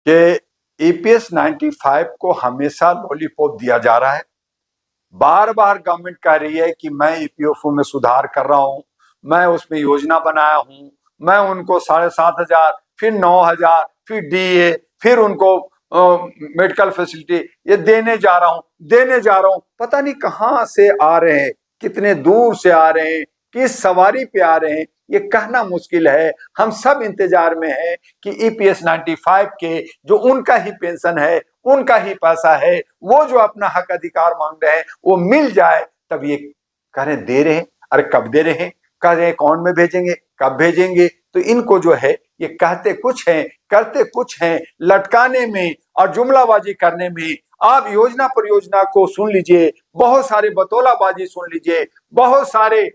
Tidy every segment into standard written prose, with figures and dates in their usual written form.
कि ईपीएस 95 को हमेशा लॉलीपॉप दिया जा रहा है। बार बार गवर्नमेंट कह रही है कि मैं ईपीएफओ में सुधार कर रहा हूं, मैं उसमें योजना बनाया हूं, मैं उनको 7,500, फिर 9,000, फिर डीए, फिर उनको मेडिकल फैसिलिटी ये देने जा रहा हूं। पता नहीं कहां से आ रहे हैं, कितने दूर से आ रहे हैं, किस सवारी पे आ रहे हैं, ये कहना मुश्किल है। हम सब इंतजार में हैं कि ईपीएस 95 के जो उनका ही पेंशन है, उनका ही पैसा है, वो जो अपना हक अधिकार मांग रहे हैं वो मिल जाए। तब ये कह रहे दे रहे हैं, अरे कब दे रहे हैं, कह रहे अकाउंट में भेजेंगे, कब भेजेंगे। तो इनको जो है ये कहते कुछ हैं, करते कुछ हैं, लटकाने में और जुमलाबाजी करने में। आप योजना पर योजना को सुन लीजिए, बहुत सारे बतौलाबाजी सुन लीजिए, बहुत सारे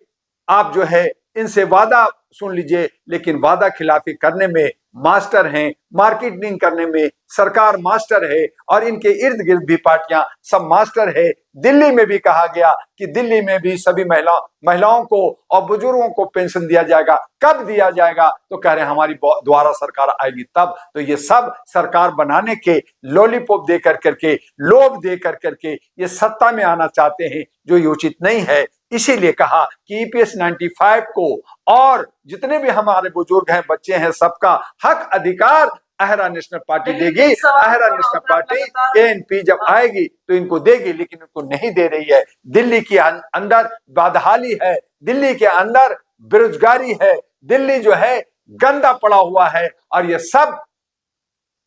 आप जो है इनसे वादा सुन लीजिए, लेकिन वादा खिलाफी करने में मास्टर हैं, मार्केटिंग करने में सरकार मास्टर है और इनके इर्द गिर्द भी पार्टियां सब मास्टर है। दिल्ली में भी कहा गया कि दिल्ली में भी सभी महिलाओं को और बुजुर्गों को पेंशन दिया जाएगा। कब दिया जाएगा? तो कह रहे हैं हमारी द्वारा सरकार आएगी तब। तो ये सब सरकार बनाने के लॉलीपॉप दे करके, लोभ दे करके ये सत्ता में आना चाहते हैं, जो ये उचित नहीं है। इसीलिए कहा कि ईपीएस 95 को और जितने भी हमारे बुजुर्ग हैं, बच्चे हैं, सबका हक अधिकार अहरा नेशनल पार्टी देगी। अहरा नेशनल पार्टी एएनपी जब आएगी तो इनको देगी, लेकिन इनको नहीं दे रही है। दिल्ली के अंदर बदहाली है, दिल्ली के अंदर बेरोजगारी है, दिल्ली जो है गंदा पड़ा हुआ है और ये सब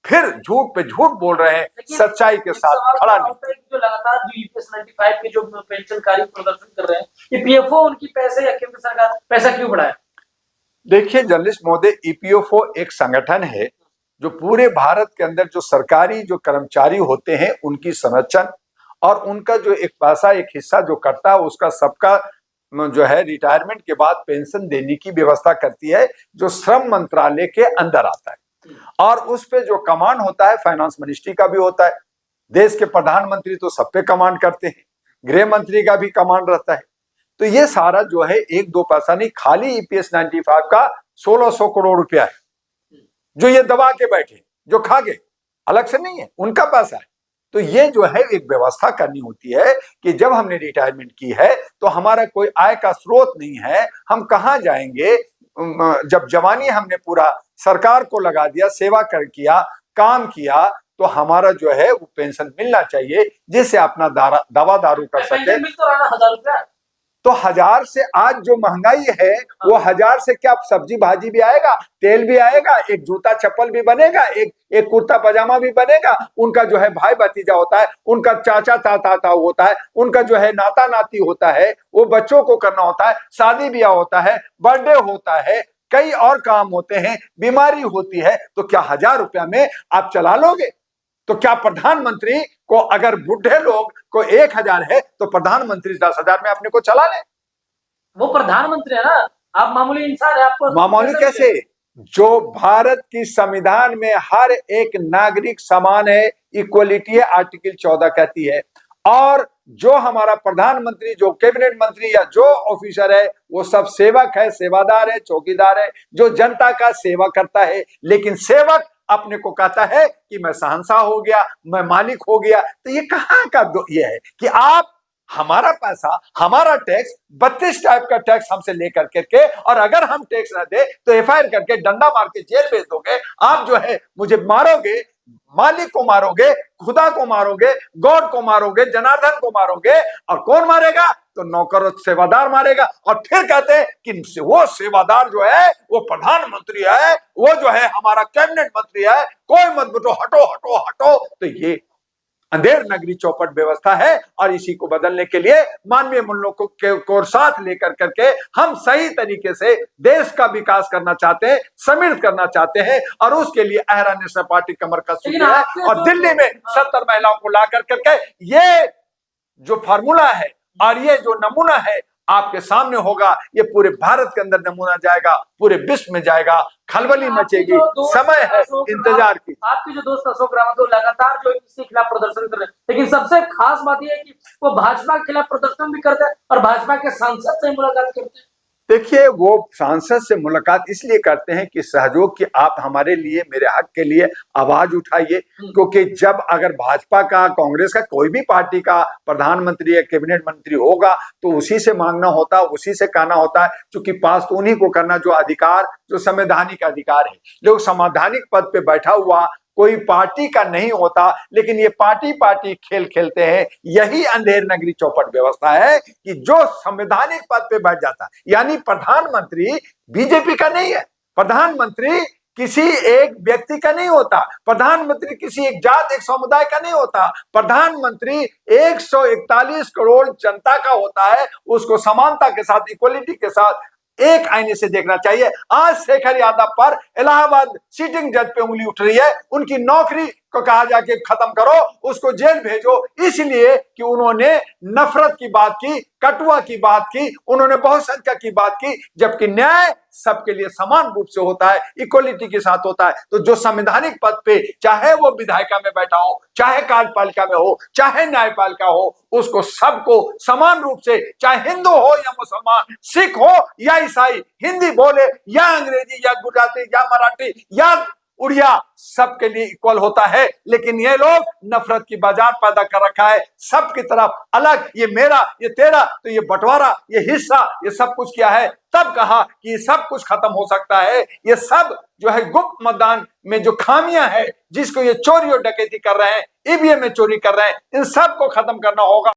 फिर झूठ पे झूठ बोल रहे हैं, सच्चाई के साथ खड़ा नहीं। जो लगातार जो ईपीएस 95 के जो पेंशनकारी प्रदर्शन कर रहे हैं, ईपीएफओ उनकी पैसे या केंद्र सरकार पैसा क्यों बढ़ाए? देखिए जर्नलिस्ट महोदय, ईपीएफओ एक संगठन है जो पूरे भारत के अंदर जो सरकारी जो कर्मचारी होते हैं उनकी संरक्षण और उनका जो एक पैसा एक हिस्सा जो करता है उसका सबका जो है रिटायरमेंट के बाद पेंशन देने की व्यवस्था करती है, जो श्रम मंत्रालय के अंदर आता है। और उस पे जो कमांड होता है फाइनेंस मिनिस्ट्री का भी होता है। देश के प्रधानमंत्री तो सब पे कमांड करते हैं, गृह मंत्री का भी कमांड रहता है। तो ये सारा जो है एक दो पैसा नहीं, खाली ईपीएस 95 का 1600 करोड़ रुपया है जो ये दबा के बैठे, जो खा गए, अलग से नहीं है, उनका पैसा है। तो ये जो है एक व्यवस्था करनी होती है कि जब हमने रिटायरमेंट की है तो हमारा कोई आय का स्रोत नहीं है, हम कहां जाएंगे। जब जवानी हमने पूरा सरकार को लगा दिया, सेवा कर किया, काम किया, तो हमारा जो है वो पेंशन मिलना चाहिए जिससे अपना दवा दारू कर सके। तो 1000 से आज जो महंगाई है वो 1000 से क्या सब्जी भाजी भी आएगा, तेल भी आएगा, एक जूता चप्पल भी बनेगा, एक कुर्ता पजामा भी बनेगा। उनका जो है भाई भतीजा होता है, उनका चाचा ताता होता है, उनका जो है नाता नाती होता है, वो बच्चों को करना होता है, शादी ब्याह होता है, बर्थडे होता है, कई और काम होते हैं, बीमारी होती है। तो क्या 1000 रुपया में आप चला लोगे? तो क्या प्रधानमंत्री को अगर बुढ़े लोग को 1000 है तो प्रधानमंत्री 10,000 में अपने को चला ले? वो प्रधानमंत्री है ना, आप मामूली इंसान है। आपको मामूली कैसे? जो भारत की संविधान में हर एक नागरिक समान है, इक्वलिटी है, आर्टिकल 14 कहती है। और जो हमारा प्रधानमंत्री, जो कैबिनेट मंत्री या जो ऑफिसर है वो सब सेवक है, सेवादार है, चौकीदार है, जो जनता का सेवा करता है। लेकिन सेवक अपने को कहता है कि मैं शहंशाह हो गया, मैं मालिक हो गया। तो ये कहां का ये है कि आप हमारा पैसा, हमारा टैक्स, 32 टाइप का टैक्स हमसे लेकर के, और अगर हम टैक्स न दे तो एफआईआर करके डंडा मार के जेल भेज दोगे। आप जो है मुझे मारोगे, मालिक को मारोगे, खुदा को मारोगे, गॉड को मारोगे, जनार्दन को मारोगे। और कौन मारेगा? तो नौकर और सेवादार मारेगा। और फिर कहते हैं कि वो सेवादार जो है वो प्रधानमंत्री है, वो जो है हमारा कैबिनेट मंत्री है, कोई मत बटो, हटो हटो हटो। तो ये अंधेर नगरी चौपट व्यवस्था है और इसी को बदलने के लिए मानवीय मूल्यों को साथ लेकर करके हम सही तरीके से देश का विकास करना चाहते हैं, समृद्ध करना चाहते हैं। और उसके लिए अहरा नेशनल पार्टी कमर कस चुकी है और दिल्ली में 70 महिलाओं को ला करके ये जो फार्मूला है और ये जो नमूना है आपके सामने होगा, ये पूरे भारत के अंदर नमूना जाएगा, पूरे विश्व में जाएगा, खलबली मचेगी। समय है इंतजार की। आपके जो दोस्त अशोक रावत लगातार जो इसके खिलाफ प्रदर्शन कर रहे हैं, लेकिन सबसे खास बात यह है कि वो भाजपा के खिलाफ प्रदर्शन भी करते हैं और भाजपा के सांसद से मुलाकात करते हैं। देखिए, वो सांसद से मुलाकात इसलिए करते हैं कि सहयोग कि आप हमारे लिए, मेरे हक के लिए आवाज उठाइए, क्योंकि जब अगर भाजपा का, कांग्रेस का, कोई भी पार्टी का प्रधानमंत्री या कैबिनेट मंत्री होगा तो उसी से मांगना होता है, उसी से कहना होता है, क्योंकि पास तो उन्हीं को करना जो अधिकार, जो संवैधानिक अधिकार है। लोग संवैधानिक पद पे बैठा हुआ कोई पार्टी का नहीं होता, लेकिन ये पार्टी पार्टी खेल खेलते हैं। यही अंधेर नगरी चौपट व्यवस्था है कि जो संवैधानिक पद पे बैठ जाता है, यानी प्रधानमंत्री बीजेपी का नहीं है, प्रधानमंत्री किसी एक व्यक्ति का नहीं होता, प्रधानमंत्री किसी एक जात, एक समुदाय का नहीं होता, प्रधानमंत्री 141 करोड़ जनता का होता है। उसको समानता के साथ, इक्वलिटी के साथ एक आईने से देखना चाहिए। आज शेखर यादव पर इलाहाबाद सिटिंग जज पे उंगली उठ रही है, उनकी नौकरी को कहा जाके खत्म करो, उसको जेल भेजो, इसलिए कि उन्होंने नफरत की बात की, कटुआ की बात की, उन्होंने बहुसंख्यक की बात की, जबकि न्याय सबके लिए समान रूप से होता है, इक्वलिटी के साथ होता है। तो जो संवैधानिक पद पे, चाहे वो विधायिका में बैठा हो, चाहे कार्यपालिका में हो, चाहे न्यायपालिका हो, उसको सबको समान रूप से, चाहे हिंदू हो या मुसलमान, सिख हो या ईसाई, हिंदी बोले या अंग्रेजी या गुजराती या मराठी या उड़िया, सबके लिए इक्वल होता है। लेकिन ये लोग नफरत की बाजार पैदा कर रखा है, सबकी तरफ अलग, ये मेरा, ये तेरा, तो ये बंटवारा, ये हिस्सा, ये सब कुछ किया है। तब कहा कि ये सब कुछ खत्म हो सकता है। ये सब जो है गुप्त मतदान में जो खामियां है, जिसको ये चोरी और डकैती कर रहे हैं, ईवीएम में चोरी कर रहे हैं, इन सब को खत्म करना होगा।